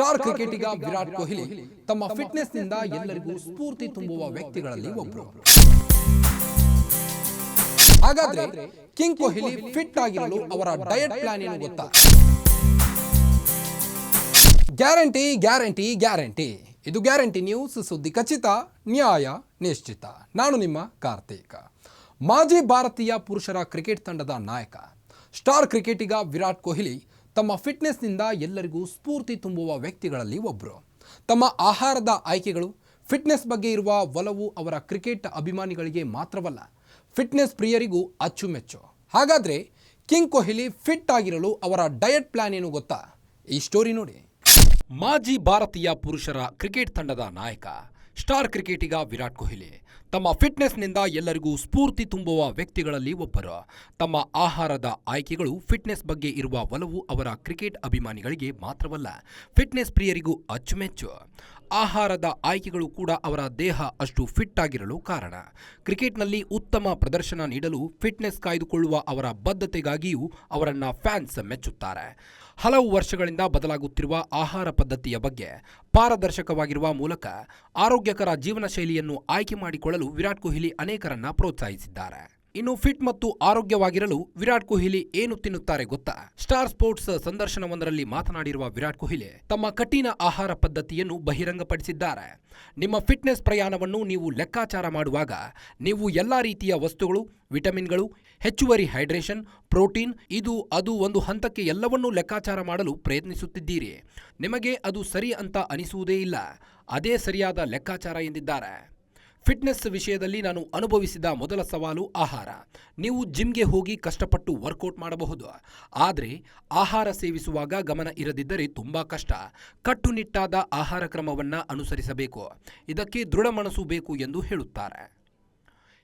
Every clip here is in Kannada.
ಸ್ಟಾರ್ ಕ್ರಿಕೆಟಿಗ ವಿರಾಟ್ ಕೊಹ್ಲಿ ತಮ್ಮ ಫಿಟ್ನೆಸ್ನಿಂದ ಎಲ್ಲರಿಗೂ ಸ್ಫೂರ್ತಿ ತುಂಬುವ ವ್ಯಕ್ತಿಗಳಲ್ಲಿ ಒಬ್ಬರು. ಹಾಗಾದ್ರೆ ಕಿಂಗ್ ಕೊಹ್ಲಿ ಫಿಟ್ ಆಗಿರಲು ಅವರ ಡಯಟ್ ಪ್ಲಾನ್ ಏನು ಗೊತ್ತಾ? Guarantee guarantee guarantee. ಇದು ಗ್ಯಾರಂಟಿ ನ್ಯೂಸ್, ಸುದ್ದಿ ಖಚಿತ, ನ್ಯಾಯ ನಿಶ್ಚಿತ. ನಾನು ನಿಮ್ಮ ಕಾರ್ತಿಕ್. ಮಾಜಿ ಭಾರತೀಯ ಪುರುಷರ ಕ್ರಿಕೆಟ್ ತಂಡದ ನಾಯಕ ಸ್ಟಾರ್ ಕ್ರಿಕೆಟಿಗ ವಿರಾಟ್ ಕೊಹ್ಲಿ ತಮ್ಮ ಫಿಟ್ನೆಸ್ನಿಂದ ಎಲ್ಲರಿಗೂ ಸ್ಫೂರ್ತಿ ತುಂಬುವ ವ್ಯಕ್ತಿಗಳಲ್ಲಿ ಒಬ್ಬರು. ತಮ್ಮ ಆಹಾರದ ಆಯ್ಕೆಗಳು, ಫಿಟ್ನೆಸ್ ಬಗ್ಗೆ ಇರುವ ಒಲವು ಅವರ ಕ್ರಿಕೆಟ್ ಅಭಿಮಾನಿಗಳಿಗೆ ಮಾತ್ರವಲ್ಲ, ಫಿಟ್ನೆಸ್ ಪ್ರಿಯರಿಗೂ ಅಚ್ಚುಮೆಚ್ಚು. ಹಾಗಾದರೆ ಕಿಂಗ್ ಕೊಹ್ಲಿ ಫಿಟ್ ಆಗಿರಲು ಅವರ ಡಯಟ್ ಪ್ಲಾನ್ ಏನು ಗೊತ್ತಾ? ಈ ಸ್ಟೋರಿ ನೋಡಿ. ಮಾಜಿ ಭಾರತೀಯ ಪುರುಷರ ಕ್ರಿಕೆಟ್ ತಂಡದ ನಾಯಕ ಸ್ಟಾರ್ ಕ್ರಿಕೆಟಿಗ ವಿರಾಟ್ ಕೊಹ್ಲಿ ತಮ್ಮ ಫಿಟ್ನೆಸ್ನಿಂದ ಎಲ್ಲರಿಗೂ ಸ್ಫೂರ್ತಿ ತುಂಬುವ ವ್ಯಕ್ತಿಗಳಲ್ಲಿ ಒಬ್ಬರು. ತಮ್ಮ ಆಹಾರದ ಆಯ್ಕೆಗಳು, ಫಿಟ್ನೆಸ್ ಬಗ್ಗೆ ಇರುವ ಒಲವು ಅವರ ಕ್ರಿಕೆಟ್ ಅಭಿಮಾನಿಗಳಿಗೆ ಮಾತ್ರವಲ್ಲ, ಫಿಟ್ನೆಸ್ ಪ್ರಿಯರಿಗೂ ಅಚ್ಚುಮೆಚ್ಚು. ಆಹಾರದ ಆಯ್ಕೆಗಳು ಕೂಡ ಅವರ ದೇಹ ಅಷ್ಟು ಫಿಟ್ ಆಗಿರಲು ಕಾರಣ. ಕ್ರಿಕೆಟ್ನಲ್ಲಿ ಉತ್ತಮ ಪ್ರದರ್ಶನ ನೀಡಲು ಫಿಟ್ನೆಸ್ ಕಾಯ್ದುಕೊಳ್ಳುವ ಅವರ ಬದ್ಧತೆಗಾಗಿಯೂ ಅವರನ್ನು ಫ್ಯಾನ್ಸ್ ಮೆಚ್ಚುತ್ತಾರೆ. ಹಲವು ವರ್ಷಗಳಿಂದ ಬದಲಾಗುತ್ತಿರುವ ಆಹಾರ ಪದ್ಧತಿಯ ಬಗ್ಗೆ ಪಾರದರ್ಶಕವಾಗಿರುವ ಮೂಲಕ ಆರೋಗ್ಯಕರ ಜೀವನ ಶೈಲಿಯನ್ನು ಆಯ್ಕೆ ಮಾಡಿಕೊಳ್ಳಲು ವಿರಾಟ್ ಕೊಹ್ಲಿ ಅನೇಕರನ್ನ ಪ್ರೋತ್ಸಾಹಿಸಿದ್ದಾರೆ. ಇನ್ನು ಫಿಟ್ ಮತ್ತು ಆರೋಗ್ಯವಾಗಿರಲು ವಿರಾಟ್ ಕೊಹ್ಲಿ ಏನು ತಿನ್ನುತ್ತಾರೆ ಗೊತ್ತಾ? ಸ್ಟಾರ್ ಸ್ಪೋರ್ಟ್ಸ್ ಸಂದರ್ಶನವೊಂದರಲ್ಲಿ ಮಾತನಾಡಿರುವ ವಿರಾಟ್ ಕೊಹ್ಲಿ ತಮ್ಮ ಕಠಿಣ ಆಹಾರ ಪದ್ಧತಿಯನ್ನು ಬಹಿರಂಗಪಡಿಸಿದ್ದಾರೆ. ನಿಮ್ಮ ಫಿಟ್ನೆಸ್ ಪ್ರಯಾಣವನ್ನು ನೀವು ಲೆಕ್ಕಾಚಾರ ಮಾಡುವಾಗ ನೀವು ಎಲ್ಲಾ ರೀತಿಯ ವಸ್ತುಗಳು, ವಿಟಮಿನ್ಗಳು, ಹೆಚ್ಚುವರಿ ಹೈಡ್ರೇಷನ್, ಪ್ರೋಟೀನ್, ಇದು ಅದು ಒಂದು ಹಂತಕ್ಕೆ ಎಲ್ಲವನ್ನೂ ಲೆಕ್ಕಾಚಾರ ಮಾಡಲು ಪ್ರಯತ್ನಿಸುತ್ತಿದ್ದೀರಿ. ನಿಮಗೆ ಅದು ಸರಿ ಅಂತ ಅನಿಸುವುದೇ ಇಲ್ಲ. ಅದೇ ಸರಿಯಾದ ಲೆಕ್ಕಾಚಾರ ಎಂದಿದ್ದಾರೆ. ಫಿಟ್ನೆಸ್ ವಿಷಯದಲ್ಲಿ ನಾನು ಅನುಭವಿಸಿದ ಮೊದಲ ಸವಾಲು ಆಹಾರ. ನೀವು ಜಿಮ್ಗೆ ಹೋಗಿ ಕಷ್ಟಪಟ್ಟು ವರ್ಕೌಟ್ ಮಾಡಬಹುದು, ಆದರೆ ಆಹಾರ ಸೇವಿಸುವಾಗ ಗಮನ ಇರದಿದ್ದರೆ ತುಂಬಾ ಕಷ್ಟ. ಕಟ್ಟುನಿಟ್ಟಾದ ಆಹಾರ ಕ್ರಮವನ್ನು ಅನುಸರಿಸಬೇಕು. ಇದಕ್ಕೆ ದೃಢ ಮನಸ್ಸು ಬೇಕು ಎಂದು ಹೇಳುತ್ತಾರೆ.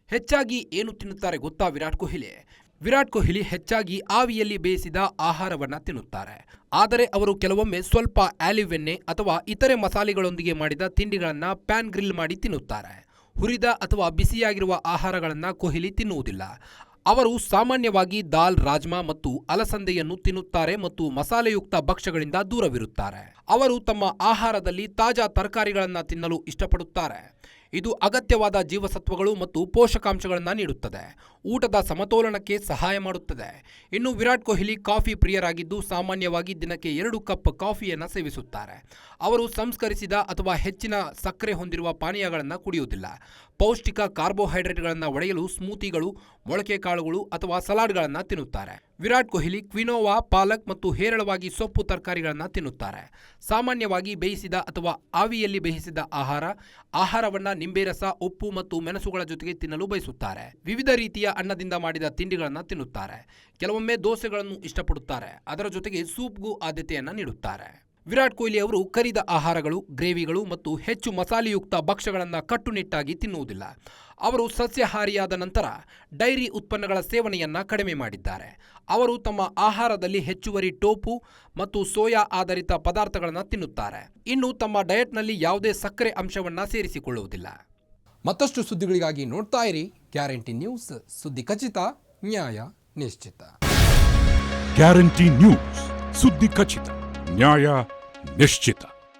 ಹೆಚ್ಚಾಗಿ ಏನು ತಿನ್ನುತ್ತಾರೆ ಗೊತ್ತಾ ವಿರಾಟ್ ಕೊಹ್ಲಿ? ವಿರಾಟ್ ಕೊಹ್ಲಿ ಹೆಚ್ಚಾಗಿ ಆವಿಯಲ್ಲಿ ಬೇಯಿಸಿದ ಆಹಾರವನ್ನು ತಿನ್ನುತ್ತಾರೆ. ಆದರೆ ಅವರು ಕೆಲವೊಮ್ಮೆ ಸ್ವಲ್ಪ ಆಲಿವ್ ಎಣ್ಣೆ ಅಥವಾ ಇತರೆ ಮಸಾಲೆಗಳೊಂದಿಗೆ ಮಾಡಿದ ತಿಂಡಿಗಳನ್ನು ಪ್ಯಾನ್ ಗ್ರಿಲ್ ಮಾಡಿ ತಿನ್ನುತ್ತಾರೆ. ಹುರಿದ ಅಥವಾ ಬಿಸಿಯಾಗಿರುವ ಆಹಾರಗಳನ್ನು ಕೊಹ್ಲಿ ತಿನ್ನುವುದಿಲ್ಲ. ಅವರು ಸಾಮಾನ್ಯವಾಗಿ ದಾಲ್, ರಾಜ್ಮಾ ಮತ್ತು ಅಲಸಂದೆಯನ್ನು ತಿನ್ನುತ್ತಾರೆ ಮತ್ತು ಮಸಾಲೆಯುಕ್ತ ಭಕ್ಷ್ಯಗಳಿಂದ ದೂರವಿರುತ್ತಾರೆ. ಅವರು ತಮ್ಮ ಆಹಾರದಲ್ಲಿ ತಾಜಾ ತರಕಾರಿಗಳನ್ನು ತಿನ್ನಲು ಇಷ್ಟಪಡುತ್ತಾರೆ. ಇದು ಅಗತ್ಯವಾದ ಜೀವಸತ್ವಗಳು ಮತ್ತು ಪೋಷಕಾಂಶಗಳನ್ನು ನೀಡುತ್ತದೆ. ಊಟದ ಸಮತೋಲನಕ್ಕೆ ಸಹಾಯ ಮಾಡುತ್ತದೆ. ಇನ್ನು ವಿರಾಟ್ ಕೊಹ್ಲಿ ಕಾಫಿ ಪ್ರಿಯರಾಗಿದ್ದು ಸಾಮಾನ್ಯವಾಗಿ ದಿನಕ್ಕೆ 2 ಕಪ್ ಕಾಫಿಯನ್ನು ಸೇವಿಸುತ್ತಾರೆ. ಅವರು ಸಂಸ್ಕರಿಸಿದ ಅಥವಾ ಹೆಚ್ಚಿನ ಸಕ್ಕರೆ ಹೊಂದಿರುವ ಪಾನೀಯಗಳನ್ನು ಕುಡಿಯುವುದಿಲ್ಲ. ಪೌಷ್ಟಿಕ ಕಾರ್ಬೋಹೈಡ್ರೇಟ್ಗಳನ್ನು ಒಡೆಯಲು ಸ್ಮೂತಿಗಳು, ಮೊಳಕೆ ಕಾಳುಗಳು ಅಥವಾ ಸಲಾಡ್ಗಳನ್ನು ತಿನ್ನುತ್ತಾರೆ. ವಿರಾಟ್ ಕೊಹ್ಲಿ ಕ್ವಿನೋವಾ, ಪಾಲಕ್ ಮತ್ತು ಹೇರಳವಾಗಿ ಸೊಪ್ಪು ತರಕಾರಿಗಳನ್ನು ತಿನ್ನುತ್ತಾರೆ. ಸಾಮಾನ್ಯವಾಗಿ ಬೇಯಿಸಿದ ಅಥವಾ ಆವಿಯಲ್ಲಿ ಬೇಯಿಸಿದ ಆಹಾರವನ್ನು ನಿಂಬೆ ರಸ, ಉಪ್ಪು ಮತ್ತು ಮೆಣಸುಗಳ ಜೊತೆಗೆ ತಿನ್ನಲು ಬಯಸುತ್ತಾರೆ. ವಿವಿಧ ರೀತಿಯ ಅನ್ನದಿಂದ ಮಾಡಿದ ತಿಂಡಿಗಳನ್ನು ತಿನ್ನುತ್ತಾರೆ. ಕೆಲವೊಮ್ಮೆ ದೋಸೆಗಳನ್ನು ಇಷ್ಟಪಡುತ್ತಾರೆ. ಅದರ ಜೊತೆಗೆ ಸೂಪ್ಗೂ ಆದ್ಯತೆಯನ್ನು ನೀಡುತ್ತಾರೆ. ವಿರಾಟ್ ಕೊಹ್ಲಿ ಅವರು ಕರಿದ ಆಹಾರಗಳು, ಗ್ರೇವಿಗಳು ಮತ್ತು ಹೆಚ್ಚು ಮಸಾಲೆಯುಕ್ತ ಭಕ್ಷ್ಯಗಳನ್ನು ಕಟ್ಟುನಿಟ್ಟಾಗಿ ತಿನ್ನುವುದಿಲ್ಲ. ಅವರು ಸಸ್ಯಾಹಾರಿಯಾದ ನಂತರ ಡೈರಿ ಉತ್ಪನ್ನಗಳ ಸೇವನೆಯನ್ನು ಕಡಿಮೆ ಮಾಡಿದ್ದಾರೆ. ಅವರು ತಮ್ಮ ಆಹಾರದಲ್ಲಿ ಹೆಚ್ಚುವರಿ ಟೋಫು ಮತ್ತು ಸೋಯಾ ಆಧಾರಿತ ಪದಾರ್ಥಗಳನ್ನು ತಿನ್ನುತ್ತಾರೆ. ಇನ್ನು ತಮ್ಮ ಡಯಟ್ನಲ್ಲಿ ಯಾವುದೇ ಸಕ್ಕರೆ ಅಂಶವನ್ನು ಸೇರಿಸಿಕೊಳ್ಳುವುದಿಲ್ಲ. ಮತ್ತಷ್ಟು ಸುದ್ದಿಗಳಿಗಾಗಿ ನೋಡ್ತಾ ಇರಿ ಗ್ಯಾರಂಟಿ ನ್ಯೂಸ್, ಸುದ್ದಿ ಖಚಿತ, ನ್ಯಾಯ ನಿಶ್ಚಿತ. ಗ್ಯಾರಂಟಿ ನ್ಯೂಸ್, ಸುದ್ದಿ ಖಚಿತ, ನ್ಯಾಯ ನಿಶ್ಚಿತ.